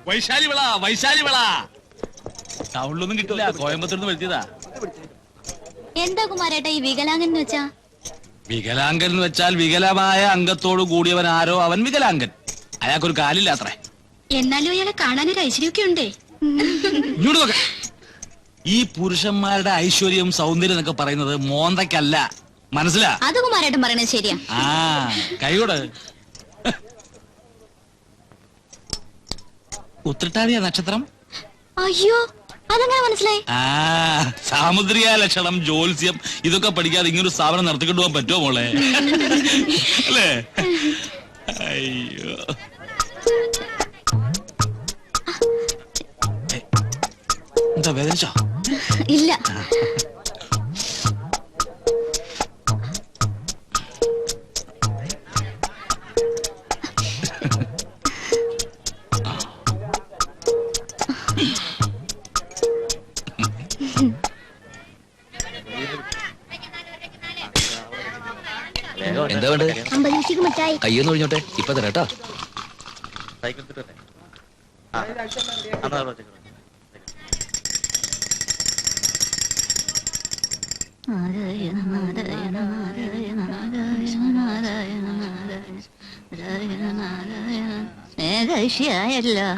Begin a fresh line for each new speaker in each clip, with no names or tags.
വൈശാലി വിള വൈശാലി വിള. ടൗണിലൊന്നും കിട്ടില്ല, കോയമ്പത്തൂർന്ന് വരുത്തിയതാ.
എന്താ കുമാരേട്ടാ ഈ വികലാംഗൻ എന്ന് വെച്ചാ?
വികലാംഗൻ എന്ന് വെച്ചാൽ വികലമായ അംഗത്തോട് കൂടിയവൻ ആരോ അവൻ വികലാംഗൻ. അയാൾക്കൊരു കാലില്ല അത്രേ.
എന്നാലും അയാളെ കാണാനൊരു ഐശ്വര്യമൊക്കെ ഉണ്ടേ.
ഇങ്ങോട്ട് നോക്ക. ഈ പുരുഷന്മാരുടെ ഐശ്വര്യം സൗന്ദര്യം എന്നൊക്കെ പറയുന്നത് മോന്തയ്ക്കല്ല, മനസ്സിലാ?
അത് കുമാരേട്ടൻ പറയണത് ശരിയാ.
ആ കൈയോട്. ഉത്രട്ടാതിയ നക്ഷത്രം.
അയ്യോ, അതെങ്ങനെ മനസ്സിലായി?
ആ സാമുദ്രിക ലക്ഷണം, ജ്യോത്സ്യം ഇതൊക്കെ പഠിക്കാതെ ഇങ്ങനൊരു സ്ഥാപനം നടത്തിക്കൊണ്ടു പോകാൻ പറ്റുമോ മോളെ? അല്ലേ? അയ്യോ, എന്താ വേദനിച്ചോ?
ഇല്ല.
എന്താ വേണ്ടത്? കയ്യൊന്ന് ഒഴിഞ്ഞോട്ടെ, ഇപ്പൊ തരാട്ടോ.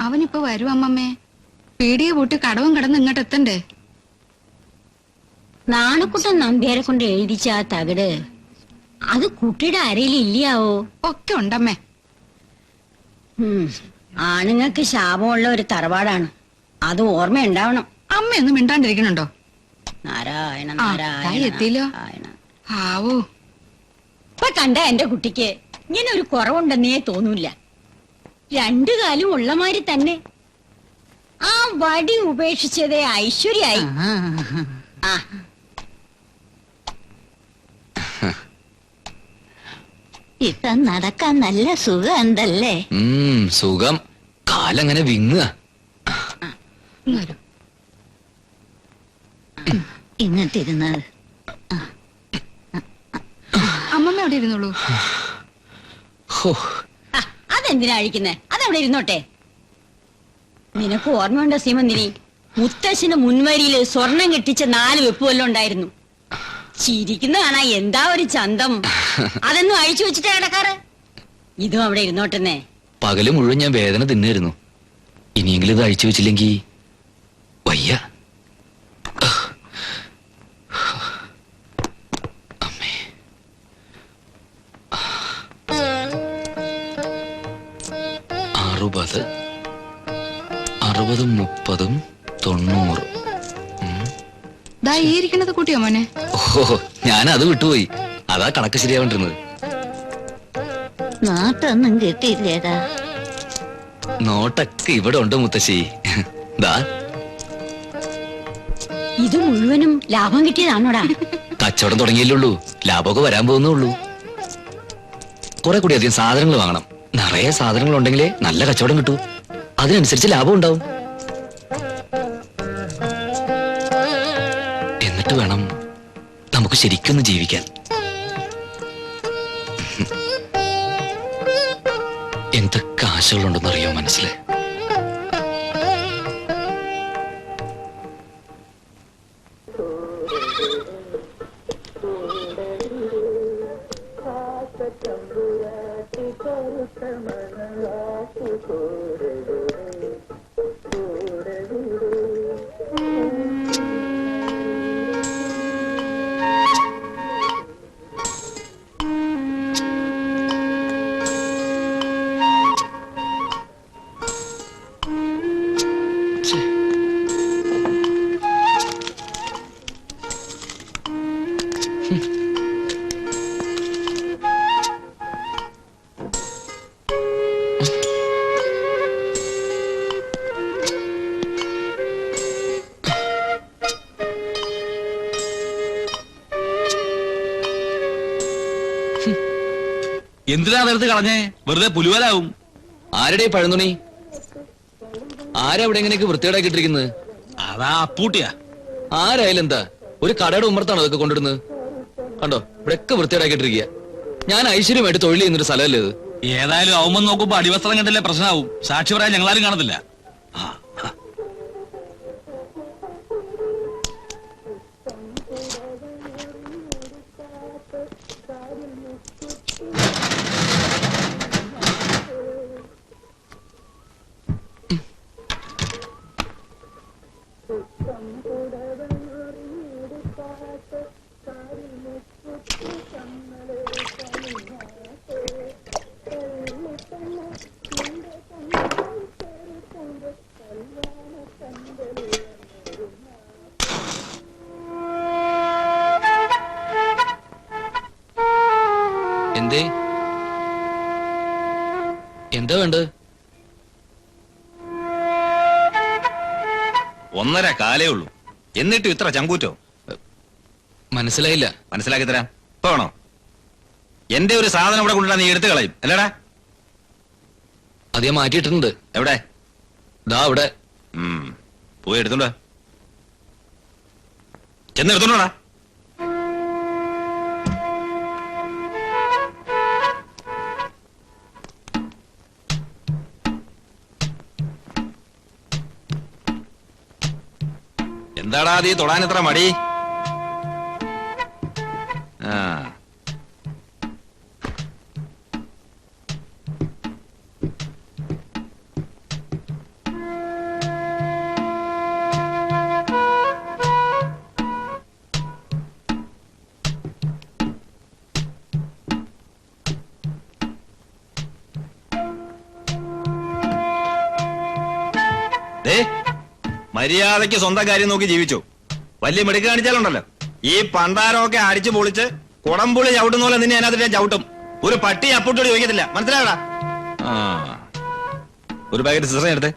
അവനിപ്പോ വരും അമ്മമ്മേ. പീടിയെ പൂട്ടി കടവും കടന്ന് ഇങ്ങോട്ട് എത്തണ്ടേ?
നാണക്കുട്ടൻ നമ്പ്യാരെ കൊണ്ട് എഴുതിച്ച ആ തകിട് അത് കുട്ടിയുടെ അരയിൽ ഇല്ലയാവോ?
ഒക്കെ ഉണ്ടമ്മേ.
ആണുങ്ങൾക്ക് ശാപമുള്ള ഒരു തറവാടാണ്, അത് ഓർമ്മയുണ്ടാവണം.
അമ്മയൊന്നും മിണ്ടാണ്ടിരിക്കണുണ്ടോ?
നാരായണ
എത്തിയില്ലോ. ആവോ,
ഇപ്പൊ കണ്ട എന്റെ കുട്ടിക്ക് ഇങ്ങനെ ഒരു കുറവുണ്ടെന്നേ തോന്നൂല. രണ്ടു കാലും ഉള്ളമാതിരി തന്നെ. ആ വടി ഉപേക്ഷിച്ചതേ ഐശ്വര്യായി. ആ
ഇപ്പൊ നടക്കാൻ നല്ല സുഖം ഉണ്ടല്ലേ?
സുഖം. കാലങ്ങനെ വിങ്ങുക.
ഇങ്ങോട്ടിരുന്നത്.
അമ്മമ്മ അവിടെ ഇരുന്നോളൂ.
അതെന്തിനാ അഴിക്കുന്നേ? അതവിടെ ഇരുന്നോട്ടെ. നിനക്ക് ഓർമ്മയുണ്ടോ സീമന്തിനി? മുത്തശ്ശന് മുൻവരിയില് സ്വർണം കെട്ടിച്ച 4 വെപ്പ് വല്ലതും ഉണ്ടായിരുന്നു. ചിരിക്കുന്ന കാണാ എന്താ ഒരു ചന്തം. അതൊന്നും അഴിച്ചു വെച്ചിട്ടാ കിടക്കാറ്. ഇതും അവിടെ ഇരുന്നോട്ടെന്നേ.
പകല് മുഴുവൻ ഞാൻ വേദന തിന്നായിരുന്നു. ഇനിയെങ്കിലും ഇത് അഴിച്ചു വെച്ചില്ലെങ്കി വയ്യ. അമ്മേ, 60, 60, 30, 90.
ഈ ഇരിക്കണത് കൂട്ടിയോ മോനെ?
ഓ, ഞാനത് വിട്ടുപോയി. അതാ കണക്ക് ശരിയാവേണ്ടിരുന്നത്.
നാട്ടൊന്നും കിട്ടിയില്ലേടാ.
നോട്ടൊക്കെ ഇവിടെ ഉണ്ട് മുത്തശ്ശി. ദാ
ഇത് മുഴുവനും ലാഭം കിട്ടിയതാണോടാ?
കച്ചവടം തുടങ്ങിയില്ലുള്ളൂ, ലാഭമൊക്കെ വരാൻ പോകുന്നുള്ളൂ. കുറെ കൂടി അധികം സാധനങ്ങൾ വാങ്ങണം. നിറയെ സാധനങ്ങൾ ഉണ്ടെങ്കിലേ നല്ല കച്ചവടം കിട്ടൂ. അതിനനുസരിച്ച് ലാഭം ഉണ്ടാവും. എന്നിട്ട് വേണം നമുക്ക് ശരിക്കൊന്ന് ജീവിക്കാൻ. എന്തൊക്കെ ആശകളുണ്ടെന്നറിയോ മനസ്സില്?
എന്തിനാ നേരത്തെ കളഞ്ഞേ? വെറുതെ പുലുവലാവും.
ആരുടെ പഴന്തുണി? ആരവിടെ എങ്ങനെയൊക്കെ വൃത്തികേടാക്കിട്ടിരിക്കുന്നത്?
അതാ അപ്പൂട്ടിയാ.
ആരായാലും എന്താ, ഒരു കടയുടെ ഉമ്മറത്താണോ അതൊക്കെ കൊണ്ടിടുന്നത്? കണ്ടോ, ഇവിടെയൊക്കെ വൃത്തികേടാക്കിട്ടിരിക്കുക. ഞാൻ ഐശ്വര്യമായിട്ട് തൊഴിൽ ചെയ്യുന്നൊരു സ്ഥലമല്ലേ ഇത്?
ഏതായാലും അവൻ നോക്കുമ്പോ അടിവസ്ത്രം കണ്ടല്ലേ പ്രശ്നമാവും. സാക്ഷി പറയാൻ ഞങ്ങളാരും കാണത്തില്ല.
എന്തേ എന്താ വേണ്ടത്?
1.5 കാലേ ഉള്ളൂ, എന്നിട്ടും ഇത്ര ചങ്കൂറ്റോ?
മനസ്സിലായില്ല.
മനസ്സിലാക്കി തരാം. ഇപ്പൊ വേണോ? എന്റെ ഒരു സാധനം ഇവിടെ കൊണ്ടുവരാൻ നീ എടുത്തു കളയും അല്ലേടാ?
അത് ഞാൻ മാറ്റിയിട്ടുണ്ട്.
എവിടെ?
ദാ അവിടെ.
പോയി എടുത്തോണ്ടാ, ചെന്നെടുത്തോണ്ടാ. എന്താടാ നീ തൊടാൻ എത്ര മടി? മര്യാദയ്ക്ക് സ്വന്തം കാര്യം നോക്കി ജീവിച്ചു. വലിയ മിടുക്ക് കാണിച്ചാലുണ്ടല്ലോ, ഈ പണ്ടാരമൊക്കെ അടിച്ചു പൊളിച്ച് കുടംപുളി ചവിട്ടുന്ന പോലെ നിന്നെ അതിനകത്ത് ചവിട്ടും. ഒരു പട്ടി അപ്പൂട്ടോട് ചോദിക്കത്തില്ല, മനസ്സിലാവടാ? ഒരു പാക്കറ്റ് സിസറ എടുത്ത്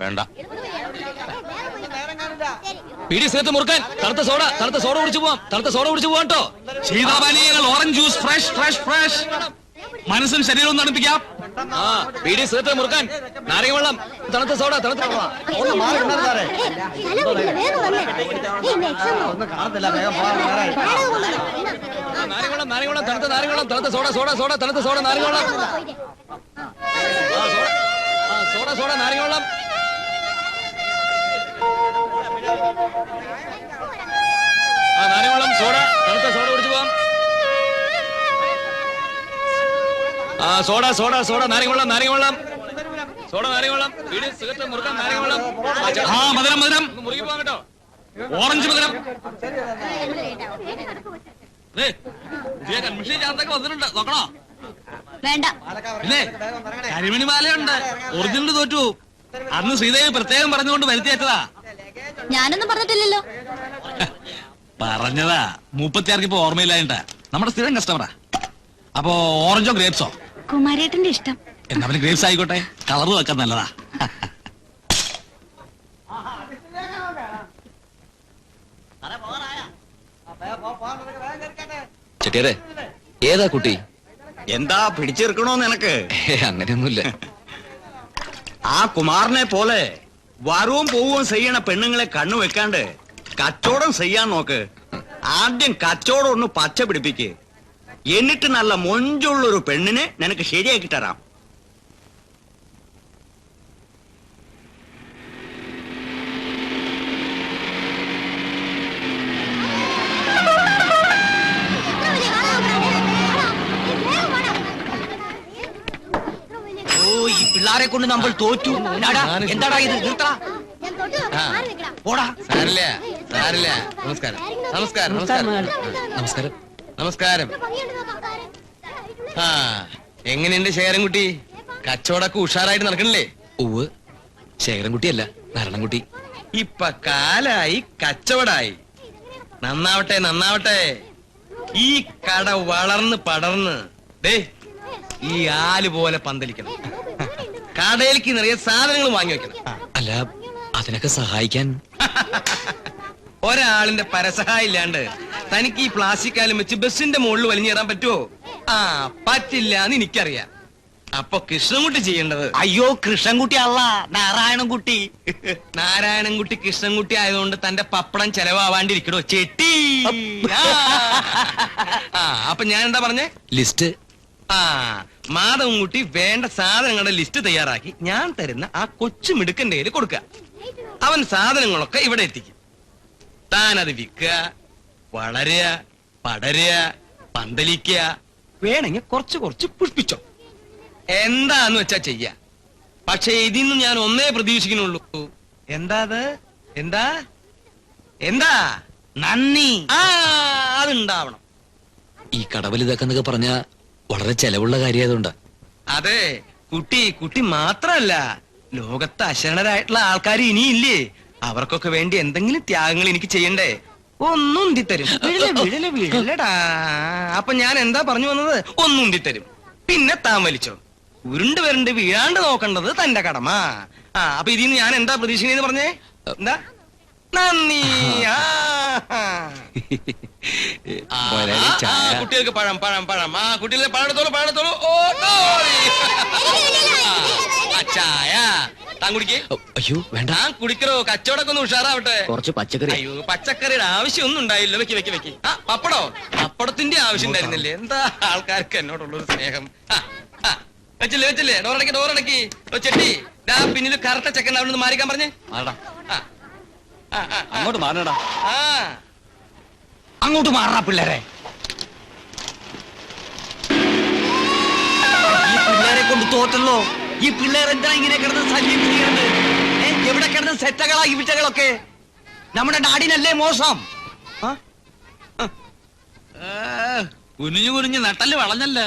വേണ്ട. പീടി സേത്ത് മുറുക്കാൻ തണുത്ത സോഡ കുടിച്ചു പോവാം. തണുത്ത സോഡ കുടിച്ചു പോവാം കേട്ടോ.
ശീതപാനീയങ്ങൾ, orange juice, fresh fresh fresh. മനസ്സും ശരീരവും തണുപ്പിക്കാം.
പീടി സേത്ത് മുറുക്കാൻ നാരങ്ങ വെള്ളം, തണുത്ത സോഡ, തണുത്ത നാരങ്ങ വെള്ളം, തണുത്ത നാരങ്ങ വെള്ളം, തണുത്ത സോഡ, തണുത്ത സോഡ, നാരങ്ങ വെള്ളം, സോഡ, നാരങ്ങ വെള്ളം. നാരങ്ങ വെള്ളം, സോഡ, തണുത്ത സോഡ കുടിച്ചു പോവാം. സോഡ, നാരങ്ങ വെള്ളം, സോഡ, നാരങ്ങ വെള്ളം, വീട് സിഗരറ്റ് മുറുക്കാൻ നാരങ്ങ വെള്ളം.
മധുരം
മുറുകി പോവാം കേട്ടോ.
ഓറഞ്ച് മധുരം. കൺമിഷൻ ചാർത്തൊക്കെ വന്നിട്ടുണ്ട്, നോക്കണോ?
വേണ്ട.
ഇല്ലേ, കരിമണിമാലയുണ്ട്, ഒറിജിനൽ തോറ്റു. അന്ന് ശ്രീദേവി പ്രത്യേകം പറഞ്ഞുകൊണ്ട് വരുത്തിയേറ്റതാ.
ഞാനൊന്നും പറഞ്ഞിട്ടില്ലല്ലോ.
പറഞ്ഞതാ, 36 ഇപ്പൊ ഓർമ്മയില്ലായിട്ടാ. നമ്മുടെ സ്ഥിരം കസ്റ്റമറാ. അപ്പോ ഓറഞ്ചോ ഗ്രേപ്സോ?
കുമാരേട്ടന്റെ ഇഷ്ടം.
എന്നാ പിന്നെ ഗ്രേപ്സ് ആയിക്കോട്ടെ, കളറ് വെക്കാൻ നല്ലതാ.
ചെട്ടിയാരെ, ഏതാ കുട്ടി?
എന്താ പിടിച്ചെടുക്കണോന്ന് എനക്ക്?
അങ്ങനെയൊന്നുമില്ല.
ആ കുമാറിനെ പോലെ വരവും പോവും ചെയ്യണ പെണ്ണുങ്ങളെ കണ്ണു വെക്കാണ്ട് കച്ചവടം ചെയ്യാൻ നോക്ക്. ആദ്യം കച്ചവടം ഒന്ന് പച്ച പിടിപ്പിക്ക്, എന്നിട്ട് നല്ല മൊഞ്ചുള്ളൊരു പെണ്ണിനെ നിനക്ക് ശരിയാക്കി തരാം.
ഈ പിള്ളാരെ കൊണ്ട് നമ്മൾ തോറ്റു. എന്താടാ ഇത്? നിർത്തടാ.
സാരില്ല. നമസ്കാരം.
നമസ്കാരം.
നമസ്കാരം. എങ്ങനെയുണ്ട് ശേഖരൻകുട്ടി? കച്ചവടമൊക്കെ ഉഷാറായിട്ട് നടക്കണില്ലേ?
ഉവ്, ശേഖരൻകുട്ടിയല്ല, നാരായണൻകുട്ടി.
ഇപ്പൊ കാലായി, കച്ചവടായി. നന്നാവട്ടെ. ഈ കട വളർന്ന് പടർന്ന് ഈ ആല് പോലെ പന്തലിക്കണം. കടയിലേക്ക് നിറയെ സാധനങ്ങൾ വാങ്ങി വെക്കണം.
അല്ല അതിനൊക്കെ സഹായിക്കാൻ
ഒരാളിന്റെ പരസഹായം ഇല്ലാണ്ട് തനിക്ക് ഈ പ്ലാസ്റ്റിക് കാലം വെച്ച് ബസിന്റെ മുകളിൽ വലിഞ്ഞു കയറാൻ പറ്റുമോ? ആ പറ്റില്ല എന്ന് എനിക്കറിയാം. അപ്പൊ കൃഷ്ണൻകുട്ടി ചെയ്യേണ്ടത്,
അയ്യോ കൃഷ്ണൻകുട്ടി അല്ല, നാരായണൻകുട്ടി.
നാരായണൻകുട്ടി കൃഷ്ണൻകുട്ടി ആയതുകൊണ്ട് തന്റെ പപ്പടം ചെലവാവാണ്ടിരിക്കണോ ചെട്ടി. അപ്പൊ ഞാൻ എന്താ പറഞ്ഞേ?
ലിസ്റ്റ്.
ആ മാധവൻകുട്ടി വേണ്ട സാധനങ്ങളുടെ ലിസ്റ്റ് തയ്യാറാക്കി ഞാൻ തരുന്ന ആ കൊച്ചു മിടുക്കന്റെ കയ്യിൽ കൊടുക്കുക. അവൻ സാധനങ്ങളൊക്കെ ഇവിടെ എത്തിക്കും. താനത് വിൽക്കുക, വളരുക, പടരുക, പന്തലിക്കുക, വേണമെങ്കിൽ കുറച്ച് കുറച്ച് പുഷ്പിച്ചോ, എന്താന്ന് വെച്ചാ ചെയ്യ. പക്ഷെ ഇതിന്ന് ഞാൻ ഒന്നേ പ്രതീക്ഷിക്കുന്നുള്ളൂ. എന്താ അത്? എന്താ എന്താ?
നന്ദി.
ആ അതുണ്ടാവണം.
ഈ കടവൽ ഇതൊക്കെ പറഞ്ഞ വളരെ ചെലവുള്ള കാര്യമായതുകൊണ്ടാ.
അതെ, കുട്ടി മാത്രല്ല, ലോകത്ത് അശരണരായിട്ടുള്ള ആൾക്കാർ ഇനിയില്ലേ? അവർക്കൊക്കെ വേണ്ടി എന്തെങ്കിലും ത്യാഗങ്ങൾ എനിക്ക് ചെയ്യണ്ടേ? ഒന്നും ഉണ്ടിത്തരും. വീഴലടാ. അപ്പൊ ഞാൻ എന്താ പറഞ്ഞു വന്നത്? ഒന്നും ഉണ്ടിത്തരും. പിന്നെ താൻ വലിച്ചോ. ഉരുണ്ട് വരണ്ട് വീഴാണ്ട് നോക്കേണ്ടത് തന്റെ കടമ. അപ്പൊ ഇതിന്ന് ഞാൻ എന്താ പ്രതീക്ഷിക്കുന്നത് പറഞ്ഞേ? എന്താ? നന്ദി. കുട്ടികൾക്ക് പഴം പഴം പഴം. കുട്ടികളെ പഴത്തോളൂ. ഓ ചായ താൻ കുടിക്കേ.
അയ്യോ വേണ്ട,
താൻ കുടിക്കറോ, കച്ചവടമൊക്കെ ഒന്ന് ഉഷാറാവട്ടെ.
കുറച്ച് പച്ചക്കറി.
അയ്യോ പച്ചക്കറിയുടെ ആവശ്യമൊന്നും ഉണ്ടായില്ലോ. വെക്ക്. പപ്പടോ? പപ്പടത്തിന്റെ ആവശ്യം ഉണ്ടായിരുന്നില്ലേ? എന്താ ആൾക്കാർക്ക് എന്നോടുള്ളൊരു സ്നേഹം. വെച്ചില്ലേ? ഡോറടക്കി. ചെട്ടി പിന്നിൽ കറക്റ്റ് ചെക്കൻ അവിടെ നിന്ന് മാറിക്കാൻ പറഞ്ഞേ.
അങ്ങോട്ട് മാറണടാ.
ആ
അങ്ങോട്ട് മാറാ പിള്ളേരെ. ഈ പിള്ളേരെ കൊണ്ട് തോറ്റല്ലോ. ഈ പിള്ളേർ എന്താ ഇങ്ങനെ കിടന്ന് സജീവം ചെയ്യുന്നത്? എവിടെ കിടന്ന് സെറ്റകളാ ഈ വിറ്റകളൊക്കെ? നമ്മുടെ നാടിനല്ലേ മോശം?
കുനിഞ്ഞു നട്ടല് വളഞ്ഞല്ല.